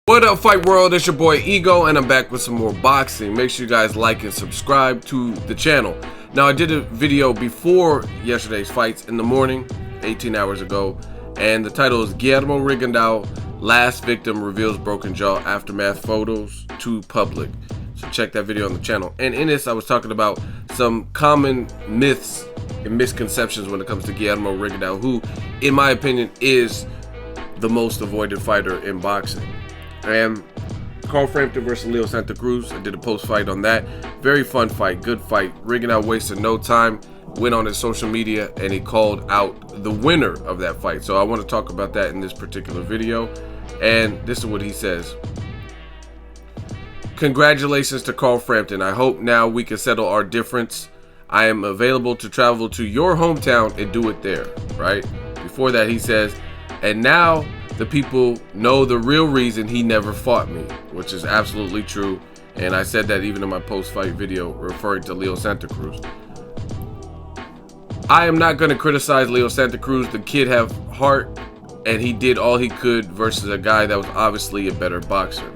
What up, Fight World? It's your boy Ego, and I'm back with some more boxing. Make sure you guys like and subscribe to the channel. Now, I did a video before yesterday's fights in the morning, 18 hours ago, and the title is Guillermo Rigondeaux, Last Victim Reveals Broken Jaw Aftermath Photos to Public. So check that video on the channel. And in this, I was talking about some common myths and misconceptions when it comes to Guillermo Rigondeaux, who, in my opinion, is the most avoided fighter in boxing. And Carl Frampton versus Leo Santa Cruz, I did a post fight on that. Very fun fight, good fight. Rigondeaux wasted no time, went on his social media, and he called out the winner of that fight. So I want to talk about that in this particular video. And this is what he says. Congratulations to Carl Frampton. I hope now we can settle our difference. I am available to travel to your hometown and do it there, right? Before that, he says, and now the people know the real reason he never fought me, which is absolutely true. And I said that even in my post-fight video referring to Leo Santa Cruz. I am not going to criticize Leo Santa Cruz. The kid have heart, and he did all he could versus a guy that was obviously a better boxer.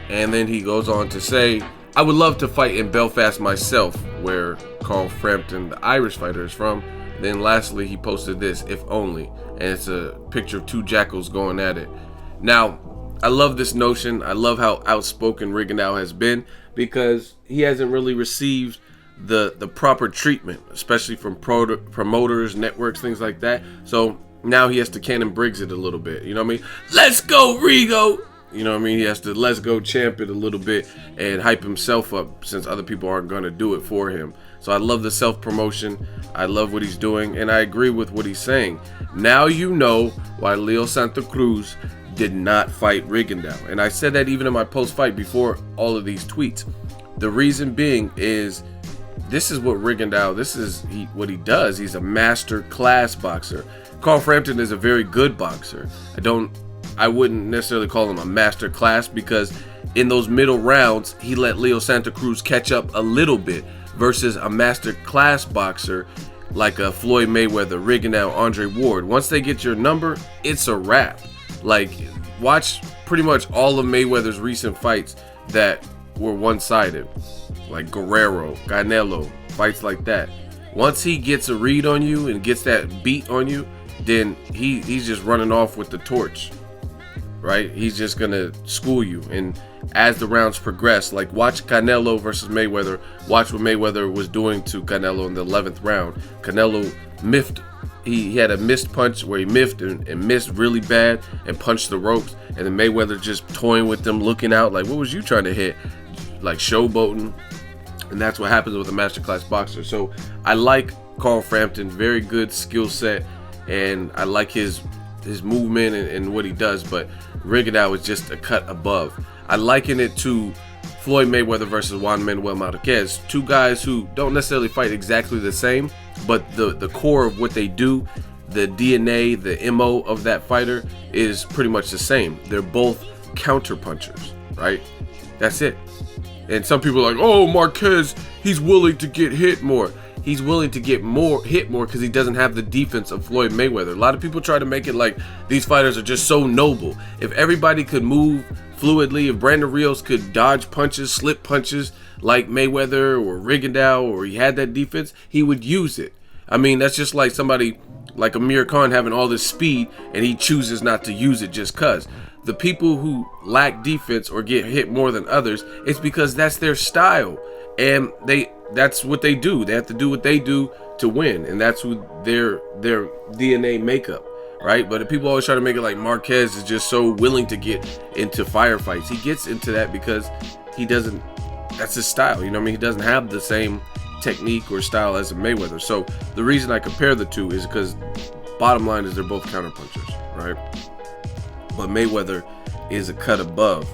And then he goes on to say, I would love to fight in Belfast myself, where Carl Frampton, the Irish fighter, is from. Then lastly, he posted this, if only, and it's a picture of two jackals going at it. Now, I love this notion. I love how outspoken Rigondeaux has been, because he hasn't really received the proper treatment, especially from promoters, networks, things like that. So now he has to Cannon Briggs it a little bit. You know what I mean? Let's go, Rigo! You know what I mean? He has to let's go champ it a little bit and hype himself up, since other people aren't going to do it for him. So I love the self-promotion. I love what he's doing, and I agree with what he's saying. Now you know why Leo Santa Cruz did not fight Rigondeaux. And I said that even in my post-fight before all of these tweets. The reason being is this is what Rigondeaux, what he does. He's a master class boxer. Carl Frampton is a very good boxer. I wouldn't necessarily call him a master class, because in those middle rounds, he let Leo Santa Cruz catch up a little bit versus a master class boxer like a Floyd Mayweather, Rigondeaux, Andre Ward. Once they get your number, it's a wrap. Like, watch pretty much all of Mayweather's recent fights that were one-sided, like Guerrero, Canelo, fights like that. Once he gets a read on you and gets that beat on you, then he's just running off with the torch. Right? He's just gonna school you. And as the rounds progress, like watch Canelo versus Mayweather, watch what Mayweather was doing to Canelo in the 11th round. Canelo miffed, he had a missed punch where he miffed and missed really bad and punched the ropes, and then Mayweather just toying with them, looking out like, what was you trying to hit? Like showboating. And that's what happens with a masterclass boxer. So I like Carl Frampton, very good skill set, and I like his movement and what he does, but Rigondeaux is just a cut above. I liken it to Floyd Mayweather versus Juan Manuel Marquez, two guys who don't necessarily fight exactly the same, but the core of what they do, the DNA, the MO of that fighter is pretty much the same. They're both counter punchers, right? That's it. And some people are like, oh, Marquez, he's willing to get hit more. He's willing to get hit more because he doesn't have the defense of Floyd Mayweather. A lot of people try to make it like these fighters are just so noble. If everybody could move fluidly, if Brandon Rios could dodge punches, slip punches like Mayweather or Rigondeaux, or he had that defense, he would use it. I mean, that's just like somebody like Amir Khan having all this speed and he chooses not to use it just cause. The people who lack defense or get hit more than others, it's because that's their style. And that's what they do. They have to do what they do to win, and that's who their DNA makeup, right? But if people always try to make it like Marquez is just so willing to get into firefights, he gets into that because he doesn't. That's his style. You know what I mean? He doesn't have the same technique or style as a Mayweather. So the reason I compare the two is because bottom line is they're both counterpunchers, right? But Mayweather is a cut above.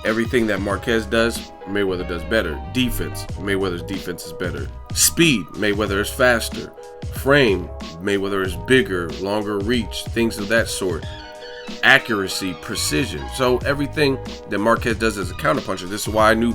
Everything that Marquez does, Mayweather does better. Defense, Mayweather's defense is better. Speed, Mayweather is faster. Frame, Mayweather is bigger, longer reach, things of that sort. Accuracy, precision. So everything that Marquez does as a counterpuncher, this is why I knew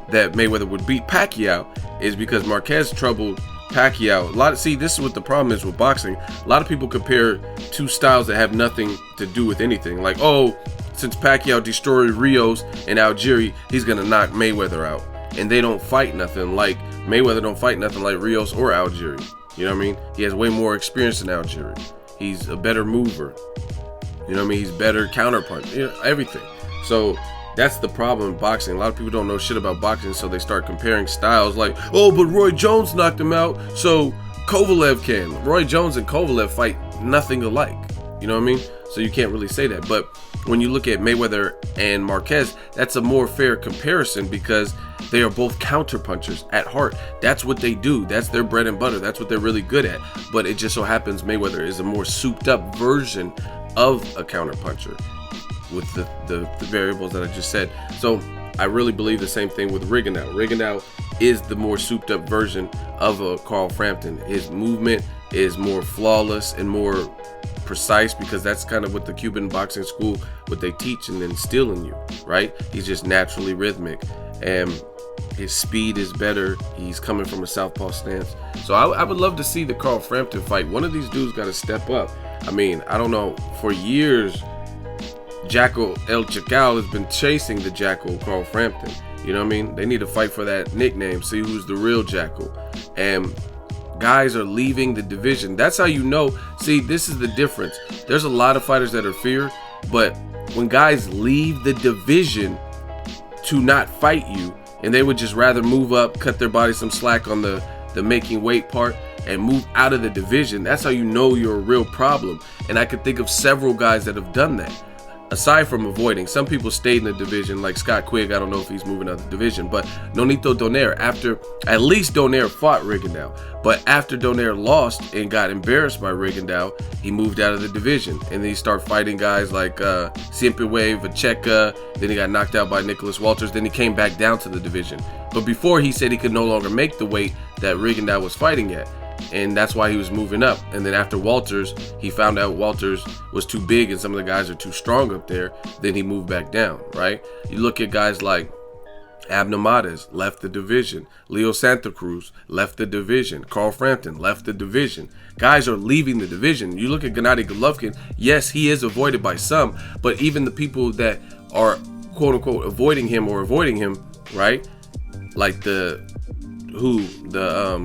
that Mayweather would beat Pacquiao, is because Marquez troubled Pacquiao. See, this is what the problem is with boxing. A lot of people compare two styles that have nothing to do with anything. Like, oh, since Pacquiao destroyed Rios and Algieri, he's gonna knock Mayweather out. And they don't fight nothing like Mayweather. Don't fight nothing like Rios or Algieri. You know what I mean? He has way more experience than Algieri. He's a better mover. You know what I mean? He's better counterpunch. You know, everything. So that's the problem in boxing. A lot of people don't know shit about boxing, so they start comparing styles like, oh, but Roy Jones knocked him out, so Kovalev can. Roy Jones and Kovalev fight nothing alike. You know what I mean? So you can't really say that. But when you look at Mayweather and Marquez, that's a more fair comparison because they are both counterpunchers at heart. That's what they do. That's their bread and butter. That's what they're really good at. But it just so happens Mayweather is a more souped up version of a counterpuncher with the variables that I just said. So I really believe the same thing with Rigondeaux. Rigondeaux is the more souped up version of a Carl Frampton. His movement is more flawless and more precise because that's kind of what the Cuban boxing school, what they teach and instill in you, right? He's just naturally rhythmic and his speed is better. He's coming from a southpaw stance. So I would love to see the Carl Frampton fight. One of these dudes got to step up. I mean, I don't know, for years Jackal has been chasing the Jackal Carl Frampton. You know what I mean? They need to fight for that nickname, see who's the real Jackal. And guys are leaving the division. That's how you know. See, this is the difference. There's a lot of fighters that are feared, but when guys leave the division to not fight you, and they would just rather move up, cut their body some slack on the making weight part, and move out of the division, that's how you know you're a real problem. And I could think of several guys that have done that. Aside from avoiding, some people stayed in the division, like Scott Quigg. I don't know if he's moving out of the division, but Nonito Donaire, after at least Donaire fought Rigondeaux, but after Donaire lost and got embarrassed by Rigondeaux, he moved out of the division, and then he started fighting guys like Siempiwe, Vacheka. Then he got knocked out by Nicholas Walters. Then he came back down to the division. But before, he said he could no longer make the weight that Rigondeaux was fighting at. And that's why he was moving up. And then after Walters, he found out Walters was too big and some of the guys are too strong up there. Then he moved back down, right? You look at guys like Abner Mares, left the division. Leo Santa Cruz, left the division. Carl Frampton, left the division. Guys are leaving the division. You look at Gennady Golovkin, yes, he is avoided by some, but even the people that are quote-unquote avoiding him, right? Like the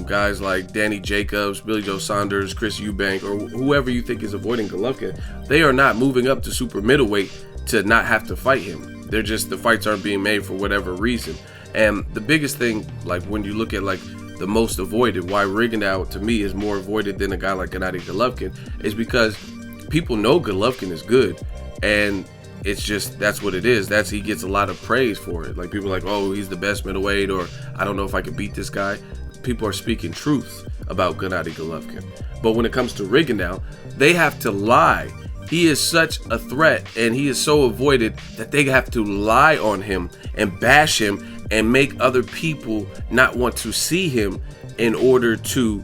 guys like Danny Jacobs, Billy Joe Saunders, Chris Eubank, or whoever you think is avoiding Golovkin, they are not moving up to super middleweight to not have to fight him. They're just, the fights aren't being made for whatever reason. And the biggest thing, like when you look at like the most avoided, why Rigondeaux to me is more avoided than a guy like Gennady Golovkin, is because people know Golovkin is good, and it's just, that's what it is. He gets a lot of praise for it. Like people are like, oh, he's the best middleweight, or I don't know if I could beat this guy. People are speaking truth about Gennady Golovkin. But when it comes to Rigondeaux, they have to lie. He is such a threat and he is so avoided that they have to lie on him and bash him and make other people not want to see him in order to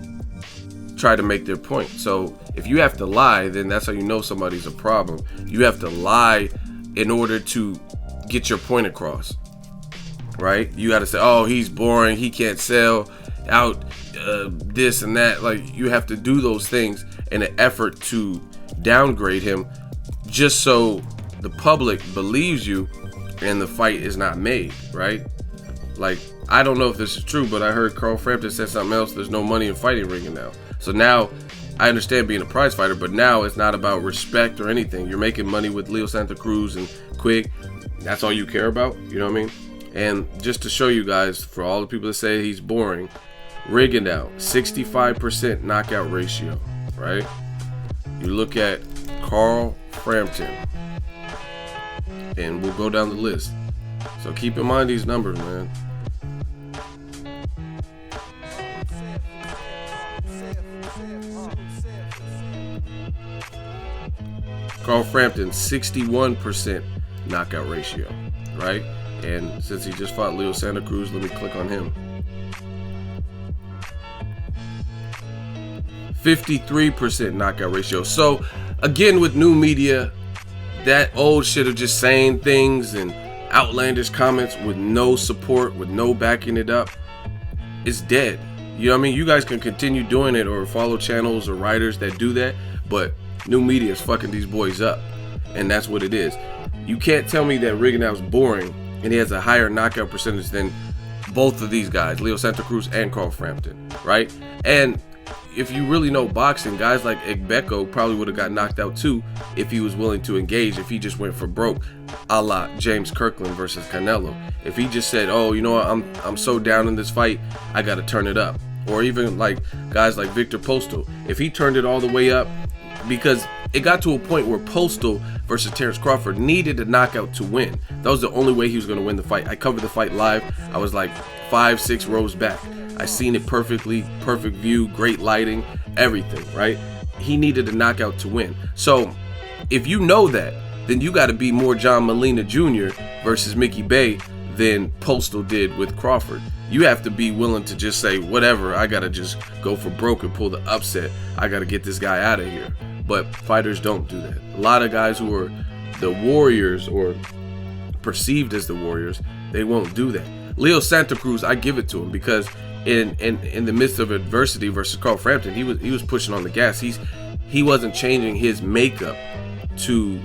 try to make their point. So if you have to lie, then that's how you know somebody's a problem. You have to lie in order to get your point across, right? You got to say, oh, he's boring, he can't sell out, this and that. Like, you have to do those things in an effort to downgrade him just so the public believes you and the fight is not made, right? Like, I don't know if this is true, but I heard Carl Frampton said something else. There's no money in fighting Rigondeaux. So now, I understand being a prize fighter, but now it's not about respect or anything. You're making money with Leo Santa Cruz and Quigg. That's all you care about, you know what I mean? And just to show you guys, for all the people that say he's boring, Rigondeaux, 65% knockout ratio, right? You look at Carl Frampton, and we'll go down the list. So keep in mind these numbers, man. Carl Frampton, 61% knockout ratio, right? And since he just fought Leo Santa Cruz, let me click on him. 53% knockout ratio. So again, with new media, that old shit of just saying things and outlandish comments with no support, with no backing it up, it's dead. You know what I mean? You guys can continue doing it or follow channels or writers that do that, but new media is fucking these boys up, and that's what it is. You can't tell me that Rigondeaux's boring and he has a higher knockout percentage than both of these guys, Leo Santa Cruz and Carl Frampton, right? And if you really know boxing, guys like Guillermo probably would have got knocked out too if he was willing to engage, if he just went for broke, a la James Kirkland versus Canelo. If he just said, oh, you know what, I'm so down in this fight, I got to turn it up. Or even like guys like Victor Postol, if he turned it all the way up, because it got to a point where Postol versus Terrence Crawford needed a knockout to win. That was the only way he was going to win the fight. I covered the fight live. I was like 5-6 rows back. I seen it perfectly, perfect view, great lighting, everything, right? He needed a knockout to win. So if you know that, then you got to be more John Molina Jr. versus Mickey Bay than Postol did with Crawford. You have to be willing to just say, whatever, I got to just go for broke and pull the upset. I got to get this guy out of here. But fighters don't do that. A lot of guys who are the warriors or perceived as the warriors, they won't do that. Leo Santa Cruz, I give it to him, because in the midst of adversity versus Carl Frampton, he was pushing on the gas. He wasn't changing his makeup to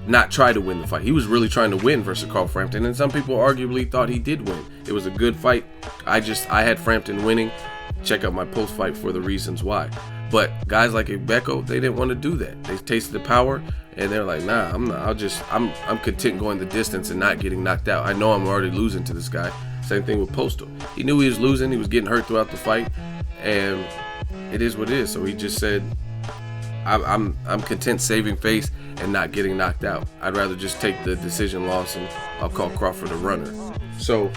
not try to win the fight. He was really trying to win versus Carl Frampton, and some people arguably thought he did win. It was a good fight. I had Frampton winning. Check out my post-fight for the reasons why. But guys like Guillermo, they didn't want to do that. They tasted the power, and they're like, nah, I'm not. I'm content going the distance and not getting knocked out. I know I'm already losing to this guy. Same thing with Postol. He knew he was losing. He was getting hurt throughout the fight, and it is what it is. So he just said, I'm content saving face and not getting knocked out. I'd rather just take the decision loss, and I'll call Crawford a runner. So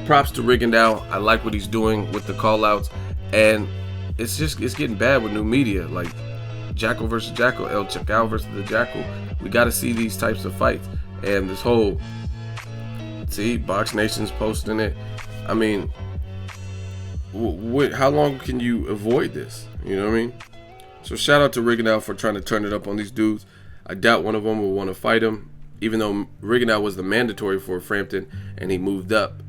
props to Rigondeaux. I like what he's doing with the call outs, and it's getting bad with new media, like Jackal versus Jackal, El Jackal versus the Jackal. We got to see these types of fights. And this whole, see, Box Nation's posting it. I mean, how long can you avoid this? You know what I mean? So shout out to Rigondeaux for trying to turn it up on these dudes. I doubt one of them will want to fight him, even though Rigondeaux was the mandatory for Frampton and he moved up.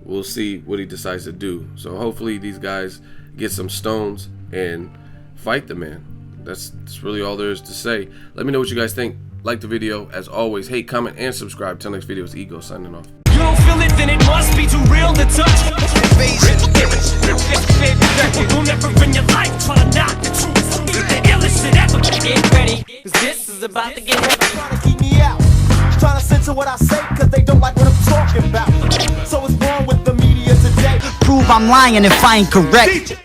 We'll see what he decides to do. So hopefully these guys get some stones and fight the man. That's really all there is to say. Let me know what you guys think. Like the video. As always, hate, comment, and subscribe. Till next video, it's Ego signing off. You don't feel it, then it must be too real to touch. You'll never in your life try to knock the truth. The illest shit ever. Get ready, 'cause this is about to get heavy. Trying to keep me out, trying to censor what I say, 'cause they don't like what I'm talking about. So it's wrong with the media today. Prove I'm lying if I ain't correct.